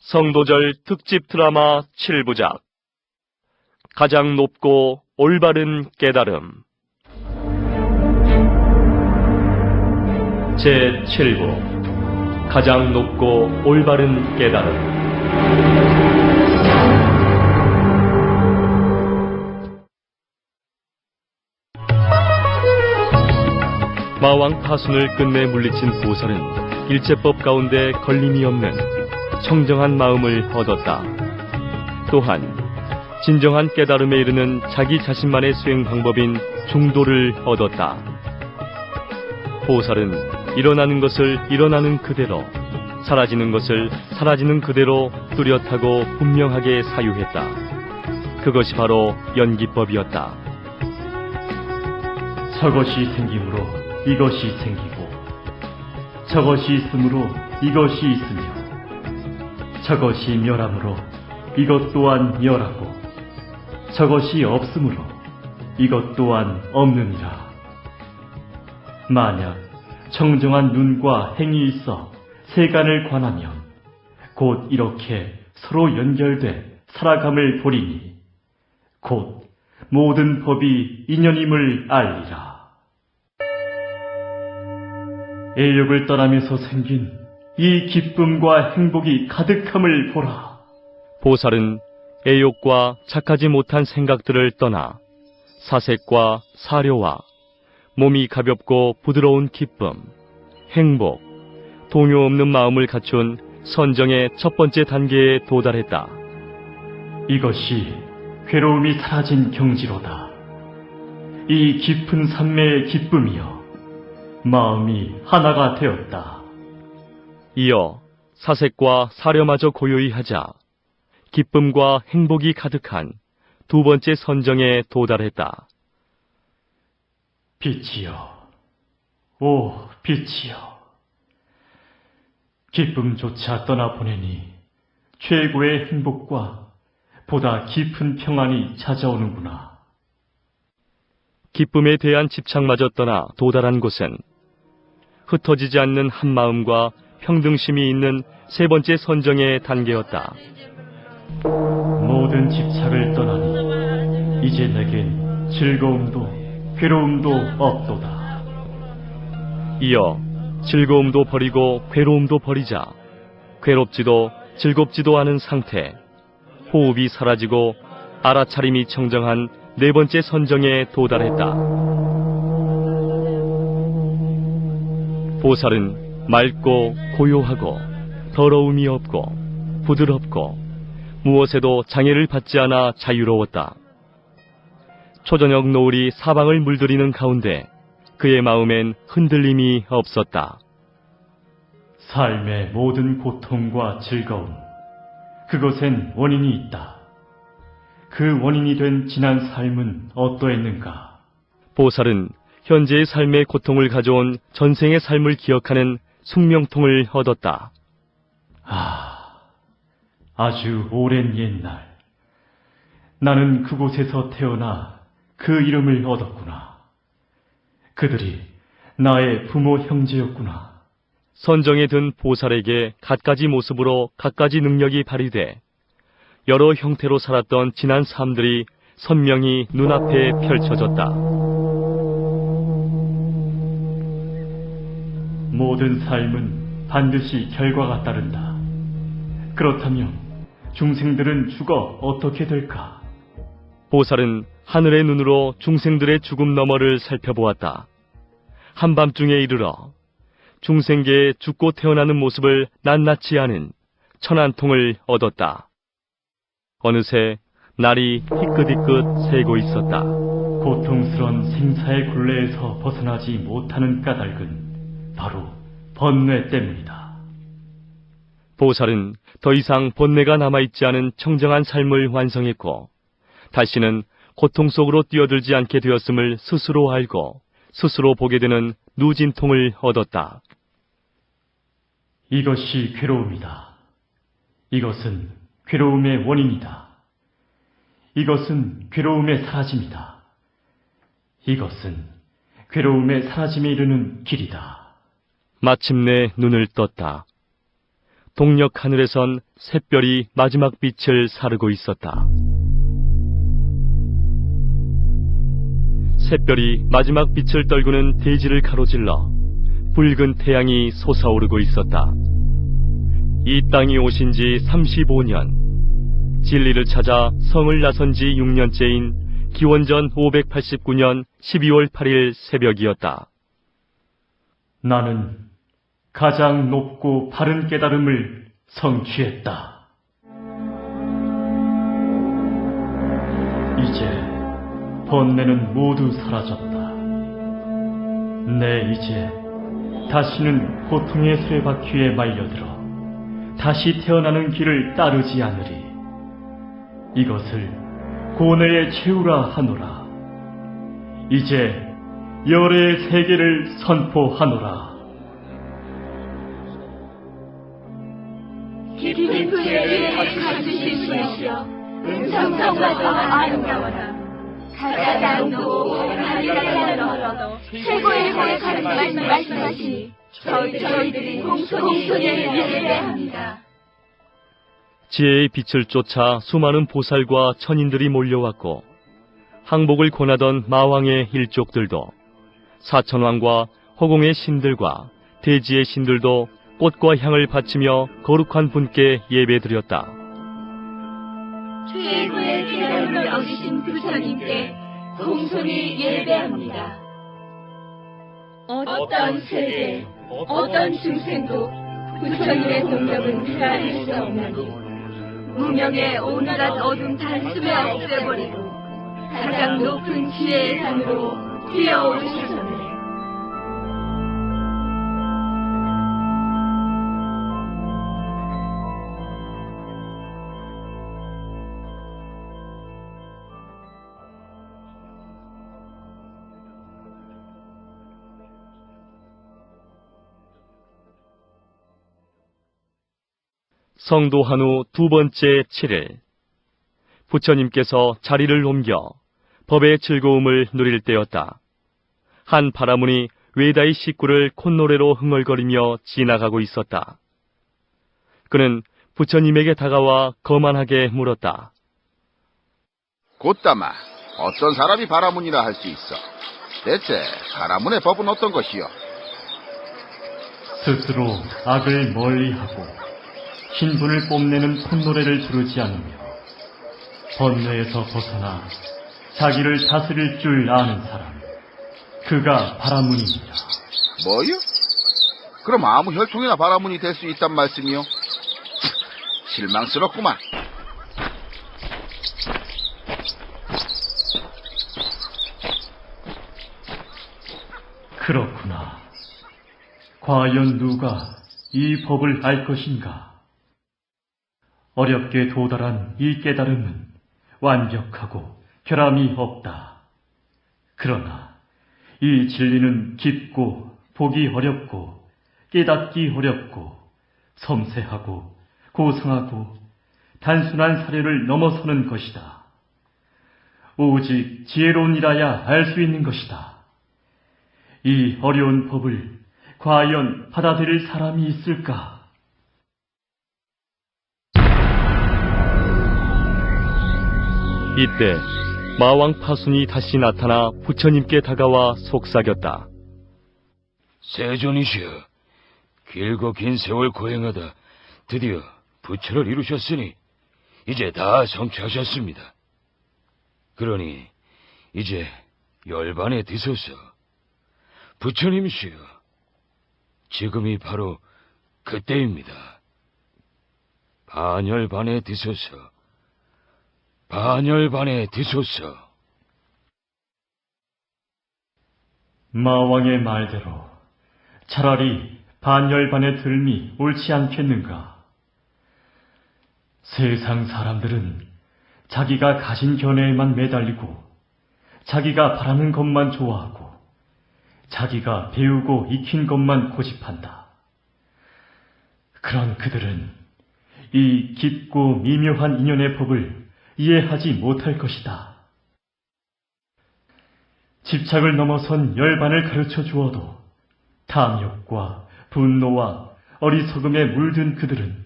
성도절 특집 드라마 7부작 가장 높고 올바른 깨달음 제7부 가장 높고 올바른 깨달음. 마왕 파순을 끝내 물리친 보살은 일제법 가운데 걸림이 없는 청정한 마음을 얻었다. 또한 진정한 깨달음에 이르는 자기 자신만의 수행 방법인 중도를 얻었다. 보살은 일어나는 것을 일어나는 그대로, 사라지는 것을 사라지는 그대로 뚜렷하고 분명하게 사유했다. 그것이 바로 연기법이었다. 저것이 생김으로 이것이 생기고, 저것이 있으므로 이것이 있으며, 저것이 멸함으로 이것 또한 멸하고, 저것이 없으므로 이것 또한 없느니라. 만약 청정한 눈과 행이 있어 세간을 관하면 곧 이렇게 서로 연결돼 살아감을 보리니 곧 모든 법이 인연임을 알리라. 인력을 떠나면서 생긴 이 기쁨과 행복이 가득함을 보라. 보살은 애욕과 착하지 못한 생각들을 떠나 사색과 사료와 몸이 가볍고 부드러운 기쁨, 행복, 동요 없는 마음을 갖춘 선정의 첫 번째 단계에 도달했다. 이것이 괴로움이 사라진 경지로다. 이 깊은 산매의 기쁨이여, 마음이 하나가 되었다. 이어 사색과 사료마저 고요히 하자 기쁨과 행복이 가득한 두 번째 선정에 도달했다. 빛이여, 오 빛이여, 기쁨조차 떠나보내니 최고의 행복과 보다 깊은 평안이 찾아오는구나. 기쁨에 대한 집착마저 떠나 도달한 곳은 흩어지지 않는 한마음과 평등심이 있는 세 번째 선정의 단계였다. 모든 집착을 떠나니 이제 내겐 즐거움도 괴로움도 없도다. 이어 즐거움도 버리고 괴로움도 버리자 괴롭지도 즐겁지도 않은 상태, 호흡이 사라지고 알아차림이 청정한 네 번째 선정에 도달했다. 보살은 맑고 고요하고 더러움이 없고 부드럽고 무엇에도 장애를 받지 않아 자유로웠다. 초저녁 노을이 사방을 물들이는 가운데 그의 마음엔 흔들림이 없었다. 삶의 모든 고통과 즐거움, 그것엔 원인이 있다. 그 원인이 된 지난 삶은 어떠했는가? 보살은 현재의 삶의 고통을 가져온 전생의 삶을 기억하는 숙명통을 얻었다. 아주 오랜 옛날, 나는 그곳에서 태어나 그 이름을 얻었구나. 그들이 나의 부모 형제였구나. 선정에 든 보살에게 갖가지 모습으로 갖가지 능력이 발휘돼 여러 형태로 살았던 지난 삶들이 선명히 눈앞에 펼쳐졌다. 모든 삶은 반드시 결과가 따른다. 그렇다면 중생들은 죽어 어떻게 될까? 보살은 하늘의 눈으로 중생들의 죽음 너머를 살펴보았다. 한밤중에 이르러 중생계에 죽고 태어나는 모습을 낱낱이 아는 천안통을 얻었다. 어느새 날이 희끗희끗 새고 있었다. 고통스런 생사의 굴레에서 벗어나지 못하는 까닭은 바로 번뇌 때문이다. 보살은 더 이상 번뇌가 남아있지 않은 청정한 삶을 완성했고 다시는 고통 속으로 뛰어들지 않게 되었음을 스스로 알고 스스로 보게 되는 누진통을 얻었다. 이것이 괴로움이다. 이것은 괴로움의 원인이다. 이것은 괴로움의 사라짐이다. 이것은 괴로움의 사라짐에 이르는 길이다. 마침내 눈을 떴다. 동력 하늘에선 샛별이 마지막 빛을 사르고 있었다. 샛별이 마지막 빛을 떨구는 대지를 가로질러 붉은 태양이 솟아오르고 있었다. 이 땅이 오신 지 35년, 진리를 찾아 성을 나선 지 6년째인 기원전 589년 12월 8일 새벽이었다. 나는 가장 높고 바른 깨달음을 성취했다. 이제 번뇌는 모두 사라졌다. 이제 다시는 고통의 수레바퀴에 말려들어 다시 태어나는 길을 따르지 않으리. 이것을 고뇌의 최후라 하노라. 이제 열의 세계를 선포하노라. 깊은 불의 가주신 분이시여 음성성마저 아름다워라. 가장 높고 하늘에 넘어서 최고의 거룩한 말씀하시니 저희들이 공손히 예배합니다. 지혜의 빛을 쫓아 수많은 보살과 천인들이 몰려왔고 항복을 권하던 마왕의 일족들도 사천왕과 허공의 신들과 대지의 신들도 꽃과 향을 바치며 거룩한 분께 예배드렸다. 최고의 깨달음을 얻으신 부처님께 공손히 예배합니다. 어떤 세대, 어떤 중생도 부처님의 공덕은 헤아릴 수 없나니 무명의 온갖 어둠 단숨에 없애버리고 가장 높은 지혜의 산으로 뛰어오르시소서. 성도한 후 두 번째 7일, 부처님께서 자리를 옮겨 법의 즐거움을 누릴 때였다. 한 바라문이 외다의 식구를 콧노래로 흥얼거리며 지나가고 있었다. 그는 부처님에게 다가와 거만하게 물었다. 곧다마, 어떤 사람이 바라문이라 할 수 있어? 대체 바라문의 법은 어떤 것이요? 스스로 악을 멀리하고 신분을 뽐내는 콧노래를 부르지 않으며 번뇌에서 벗어나 자기를 다스릴 줄 아는 사람, 그가 바라문입니다. 뭐요? 그럼 아무 혈통이나 바라문이 될 수 있단 말씀이요? 실망스럽구만. 그렇구나. 과연 누가 이 법을 알 것인가? 어렵게 도달한 이 깨달음은 완벽하고 결함이 없다. 그러나 이 진리는 깊고 보기 어렵고 깨닫기 어렵고 섬세하고 고상하고 단순한 사례를 넘어서는 것이다. 오직 지혜로운이라야 알 수 있는 것이다. 이 어려운 법을 과연 받아들일 사람이 있을까? 이때 마왕 파순이 다시 나타나 부처님께 다가와 속삭였다. 세존이시여, 길고 긴 세월 고행하다 드디어 부처를 이루셨으니 이제 다 성취하셨습니다. 그러니 이제 열반에 드소서. 부처님이시여, 지금이 바로 그때입니다. 반열반에 드소서. 반열반에 드소서. 마왕의 말대로 차라리 반열반에 들미 옳지 않겠는가? 세상 사람들은 자기가 가진 견해에만 매달리고 자기가 바라는 것만 좋아하고 자기가 배우고 익힌 것만 고집한다. 그런 그들은 이 깊고 미묘한 인연의 법을 이해하지 못할 것이다. 집착을 넘어선 열반을 가르쳐 주어도 탐욕과 분노와 어리석음에 물든 그들은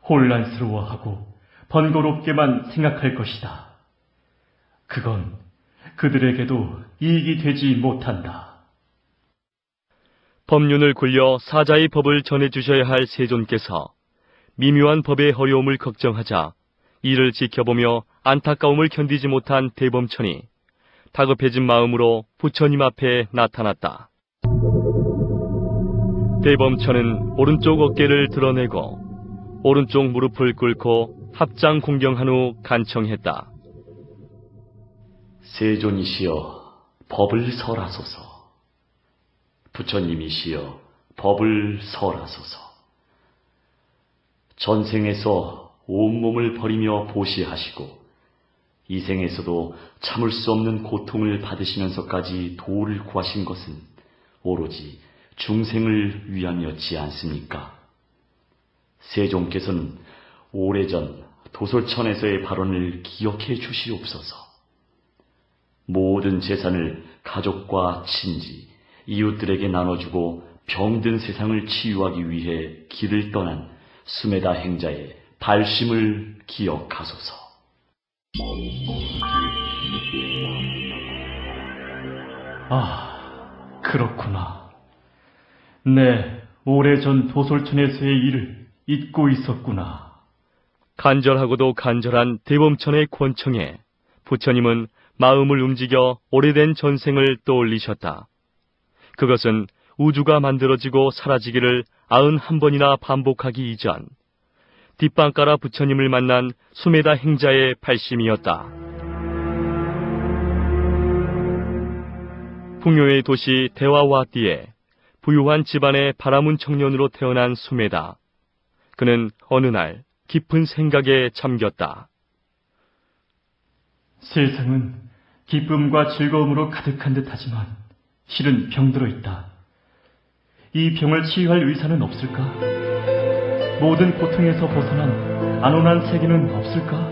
혼란스러워하고 번거롭게만 생각할 것이다. 그건 그들에게도 이익이 되지 못한다. 법륜을 굴려 사자의 법을 전해주셔야 할 세존께서 미묘한 법의 어려움을 걱정하자 이를 지켜보며 안타까움을 견디지 못한 대범천이 다급해진 마음으로 부처님 앞에 나타났다. 대범천은 오른쪽 어깨를 드러내고 오른쪽 무릎을 꿇고 합장 공경한 후 간청했다. 세존이시여 법을 설하소서. 부처님이시여 법을 설하소서. 전생에서 온몸을 버리며 보시하시고 이 생에서도 참을 수 없는 고통을 받으시면서까지 도를 구하신 것은 오로지 중생을 위함이었지 않습니까? 세존께서는 오래전 도솔천에서의 발언을 기억해 주시옵소서. 모든 재산을 가족과 친지, 이웃들에게 나눠주고 병든 세상을 치유하기 위해 길을 떠난 수메다 행자의 발심을 기억하소서. 아, 그렇구나. 네, 오래전 도솔천에서의 일을 잊고 있었구나. 간절하고도 간절한 대범천의 권청에 부처님은 마음을 움직여 오래된 전생을 떠올리셨다. 그것은 우주가 만들어지고 사라지기를 91번이나 반복하기 이전 뒷방가라 부처님을 만난 수메다 행자의 발심이었다. 풍요의 도시 대화와띠에 부유한 집안의 바라문 청년으로 태어난 수메다. 그는 어느 날 깊은 생각에 잠겼다. 세상은 기쁨과 즐거움으로 가득한 듯하지만 실은 병들어 있다. 이 병을 치유할 의사는 없을까? 모든 고통에서 벗어난 안온한 세계는 없을까?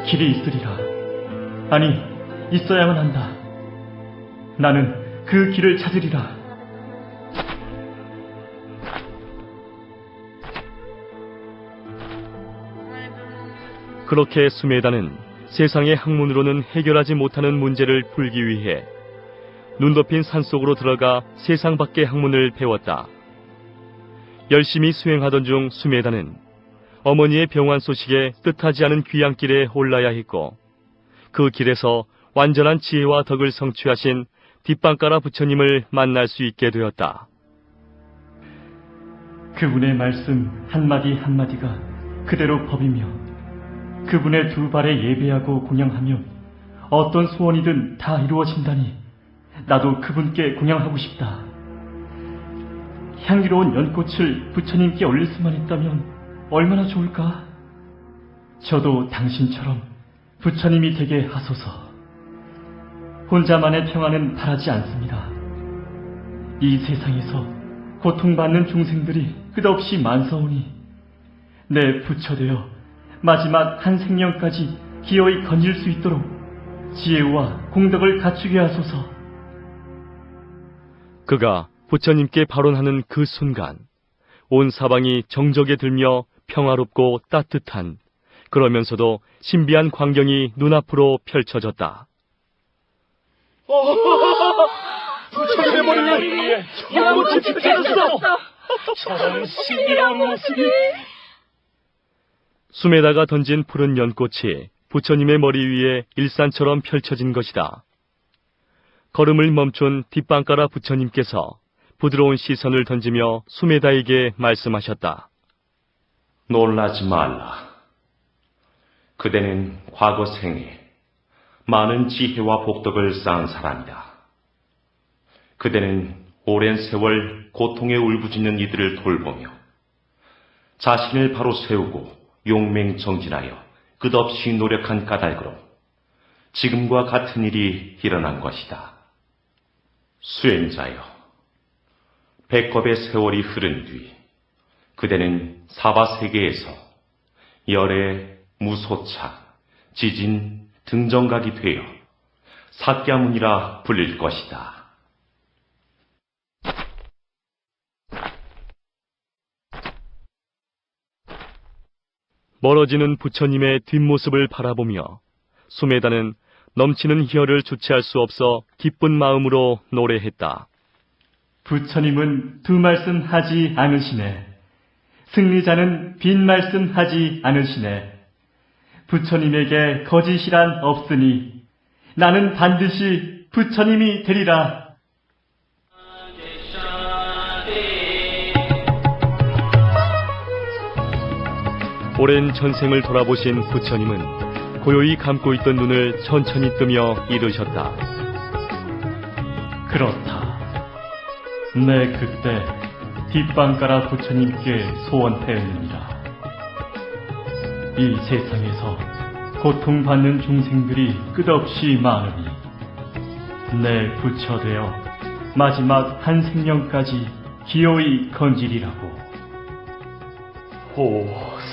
길이 있으리라. 아니, 있어야만 한다. 나는 그 길을 찾으리라. 그렇게 수메다는 세상의 학문으로는 해결하지 못하는 문제를 풀기 위해 눈 덮인 산속으로 들어가 세상 밖의 학문을 배웠다. 열심히 수행하던 중 수메다는 어머니의 병환 소식에 뜻하지 않은 귀향길에 올라야 했고 그 길에서 완전한 지혜와 덕을 성취하신 뒷방가라 부처님을 만날 수 있게 되었다. 그분의 말씀 한마디 한마디가 그대로 법이며 그분의 두 발에 예배하고 공양하면 어떤 소원이든 다 이루어진다니 나도 그분께 공양하고 싶다. 향기로운 연꽃을 부처님께 올릴 수만 있다면 얼마나 좋을까? 저도 당신처럼 부처님이 되게 하소서. 혼자만의 평안은 바라지 않습니다. 이 세상에서 고통받는 중생들이 끝없이 많사오니 내 부처되어 마지막 한 생명까지 기어이 건질 수 있도록 지혜와 공덕을 갖추게 하소서. 그가 부처님께 발언하는 그 순간 온 사방이 정적에 들며 평화롭고 따뜻한 그러면서도 신비한 광경이 눈앞으로 펼쳐졌다. 부처님의 머리 위에 연꽃이 피어졌어. 저런 신비로운 모습이. 수메다가 던진 푸른 연꽃이 부처님의 머리 위에 일산처럼 펼쳐진 것이다. 걸음을 멈춘 뒷방가라 부처님께서 부드러운 시선을 던지며 수메다에게 말씀하셨다. 놀라지 말라. 그대는 과거 생에 많은 지혜와 복덕을 쌓은 사람이다. 그대는 오랜 세월 고통에 울부짖는 이들을 돌보며 자신을 바로 세우고 용맹정진하여 끝없이 노력한 까닭으로 지금과 같은 일이 일어난 것이다. 수행자여, 백겁의 세월이 흐른 뒤 그대는 사바세계에서 열애, 무소차, 지진, 등정각이 되어 사꺄문이라 불릴 것이다. 멀어지는 부처님의 뒷모습을 바라보며 수메다는 넘치는 희열을 주체할 수 없어 기쁜 마음으로 노래했다. 부처님은 두 말씀 하지 않으시네. 승리자는 빈 말씀 하지 않으시네. 부처님에게 거짓이란 없으니 나는 반드시 부처님이 되리라. 오랜 전생을 돌아보신 부처님은 고요히 감고 있던 눈을 천천히 뜨며 이르셨다. 그렇다. 내 그때 뒷방가라 부처님께 소원하였느니라. 이 세상에서 고통받는 중생들이 끝없이 많으니 내 부처되어 마지막 한 생명까지 기어이 건지리라고. 오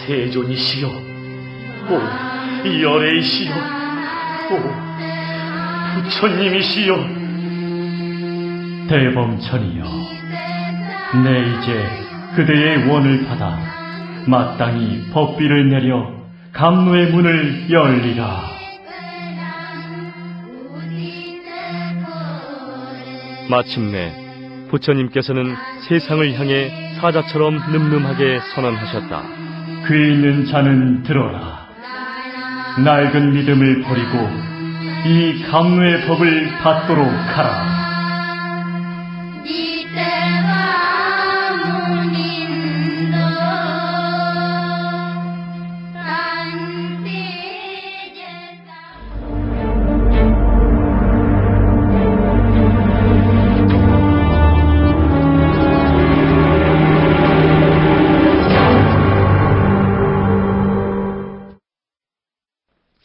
세존이시여, 오 열애이시여, 오 부처님이시여. 대범천이여, 내 이제 그대의 원을 받아 마땅히 법비를 내려 감로의 문을 열리라. 마침내 부처님께서는 세상을 향해 사자처럼 늠름하게 선언하셨다. 귀 있는 자는 들어라. 낡은 믿음을 버리고 이 감로의 법을 받도록 하라.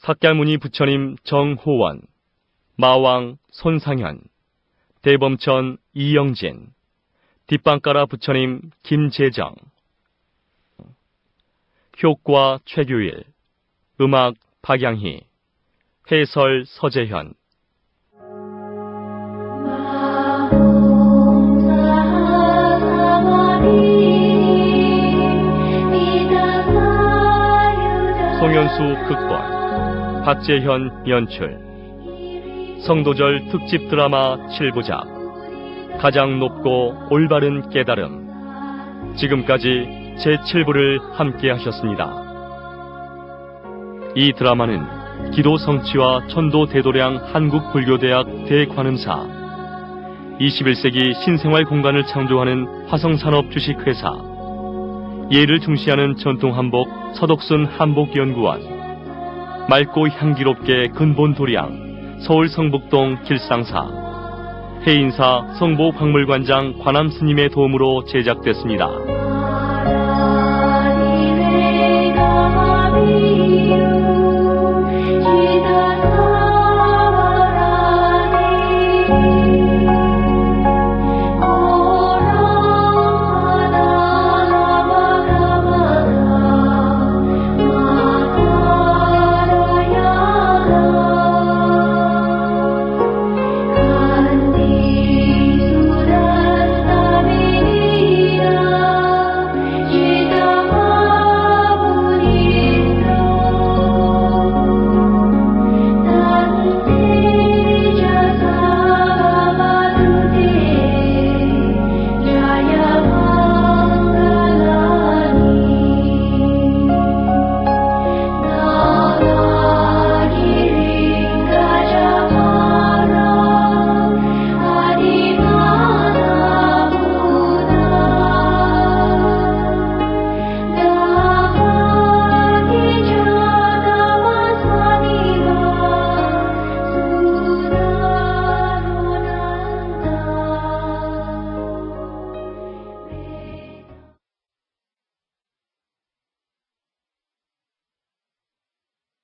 석갈무니 부처님 정호원, 마왕 손상현, 대범천 이영진, 뒷방가라 부처님 김재정, 효과 최규일, 음악 박양희, 해설 서재현. 송현수 극본, 박재현 연출. 성도절 특집 드라마 7부작 가장 높고 올바른 깨달음. 지금까지 제7부를 함께 하셨습니다. 이 드라마는 기도 성취와 천도 대도량 한국불교대학 대관음사, 21세기 신생활 공간을 창조하는 화성산업 주식회사, 예를 중시하는 전통한복 서덕순 한복연구원, 맑고 향기롭게 근본 도량 서울 성북동 길상사, 해인사 성보박물관장 관암스님의 도움으로 제작됐습니다.